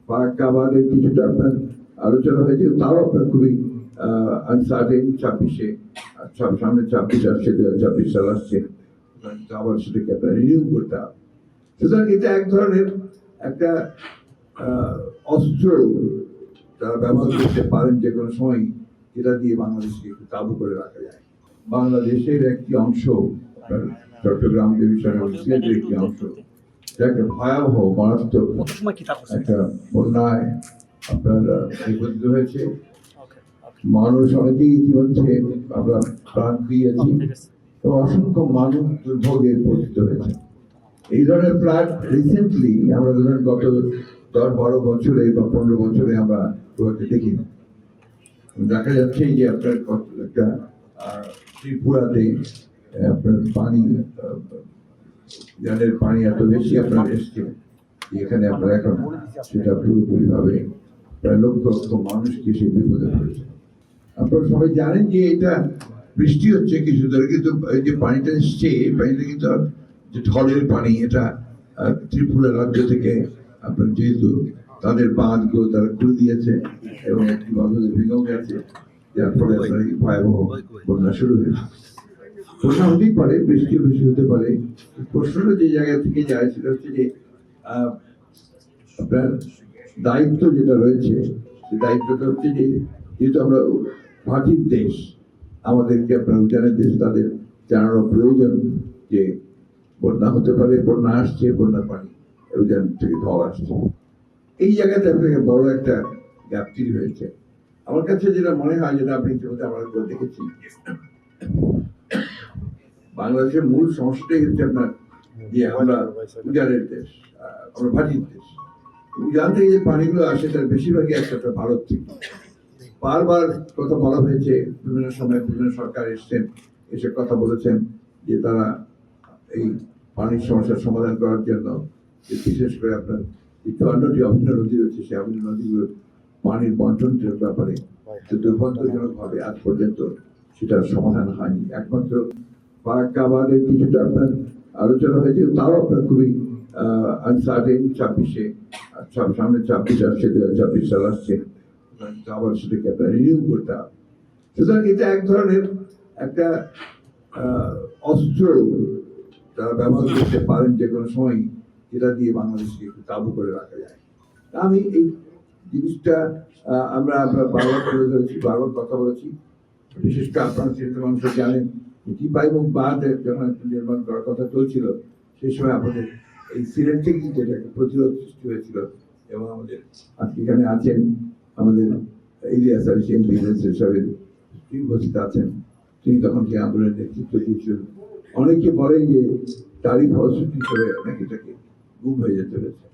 ফারাক্কাবাদের কিছুটা আপনার আলোচনা হয়েছে, তাও আপনার খুবই আনসার্টেন 26-এ সব সামনে 26 আসছে, 2026 সাল আসছে, আবার সেটাকে আপনার রিনিউ করতে হবে। সুতরাং এটা এক ধরনের একটা অস্ত্র তারা ব্যবহার করতে পারেন যে কোনো সময়, যেটা দিয়ে বাংলাদেশকে একটু কাবু করে রাখা যায়। বাংলাদেশের একটি অংশ চট্টগ্রাম ডিভিশনের সিলেটের একটি অংশ একটা ভয়াবহ মারাত্মক একটা বন্যায় আপনার নিবন্ধিত হয়েছে। মানুষ অনেকেই ইতিমধ্যে আমরা প্রাণ দিয়েছি এবং অসংখ্য মানুষ দুর্ভোগে পতিত হয়েছে। এই ধরনের প্রায় রিসেন্টলি আমরা ধরেন গত 10-12 বছরে বা 15 বছরে আমরা দেখি না। দেখা যাচ্ছে যে আপনার একটা ত্রিপুরাতে আপনার পানি জলের পানি এত বেশি আপনার এসছে, এখানে আপনার এখন সেটা পুরোপুরি ভাবে প্রায় লক্ষ লক্ষ মানুষকে সে বিপদে পড়েছে। আপনারা সবাই জানেন যে এটা বৃষ্টি হচ্ছে কিছু ধরে, কিন্তু এই যে পানিটা এসছে এই পানিটা কিন্তু যে ঢলের পানি, এটা ত্রিপুরা রাজ্য থেকে আপনার যেহেতু তাদের বাঁধগুলো তারা খুলে দিয়েছে এবং একটি বাঁধে ভেঙেও গেছে, যার ফলে আপনার ভয়াবহ বন্যা শুরু হয়েছে। বন্যা হতেই পারে, বৃষ্টি বেশি হতে পারে। প্রশ্নটা যে জায়গা থেকে যায় সেটা হচ্ছে যে আপনার দায়িত্ব যেটা রয়েছে, সেই দায়িত্বটা হচ্ছে যে যেহেতু আমরা মাটির দেশ, আমাদেরকে আপনার উজানের দেশ, তাদের জানানো প্রয়োজন যে বন্যা হতে পারে, বন্যা আসছে, বন্যার পানি উজান থেকে ঢল আসছে। এই জায়গাতে আপনাকে বড় একটা গ্যাপ তৈরি হয়েছে। আমার কাছে যেটা মনে হয়, যেটা আপনি ইতিমধ্যে আমরা দেখেছি, বাংলাদেশের মূল সমস্যাটাই হচ্ছে আপনার যে আমরা উজানের দেশ, আমরা ভাটির দেশ। উজান থেকে যে পানিগুলো আসে তার বেশিরভাগই একটা ভারত থেকে। বারবার কথা বলা হয়েছে, বিভিন্ন সময় বিভিন্ন সরকার এসছেন, এসে কথা বলেছেন যে তারা এই পানির সমস্যার সমাধান করার জন্য, বিশেষ করে আপনার এই 54টি অভিন্ন নদী রয়েছে, সেই অভিন্ন নদীগুলোর পানির বন্টনের ব্যাপারে দুর্ভাগ্যজনক ভাবে আজ পর্যন্ত সেটার সমাধান হয়নি। একমাত্র ফারাক্কাবাদের কিছুটা আপনার আলোচনা হয়েছে, তাও আপনার খুবই আনসার্টেন 26-এ সব সামনে 26 আসছে, 2026 সাল আসছে, আবার সেটাকে আপনার রিনিউ করতে হবে। সুতরাং এটা এক ধরনের একটা অস্ত্র তারা ব্যবহার করতে পারেন যে কোনো সময়, যেটা দিয়ে বাংলাদেশকে একটু কাবু করে রাখা যায়। আমি এই জিনিসটা আমরা বারবার তুলে ধরেছি, বারবার কথা বলেছি। বিশেষ করে আপনারা চিন্তা মানুষ জানেন টিপাইমুখ বাঁধ যখন নির্মাণ করার কথা চলছিল, সেই সময় আমাদের এই সিলেট থেকেই যেটা একটা প্রতিরোধ সৃষ্টি হয়েছিল, এবং আমাদের আজকে এখানে আছেন আমাদের ইলিয়াস আলী এমপি সাহেবের উপস্থিত আছেন, তিনি তখন সেই আন্দোলনের নেতৃত্ব দিয়েছিলেন। অনেকে বলেন যে তারই ফলশ্রুতি হিসেবে নাকি এটাকে গুম হয়ে যেতে হয়েছে।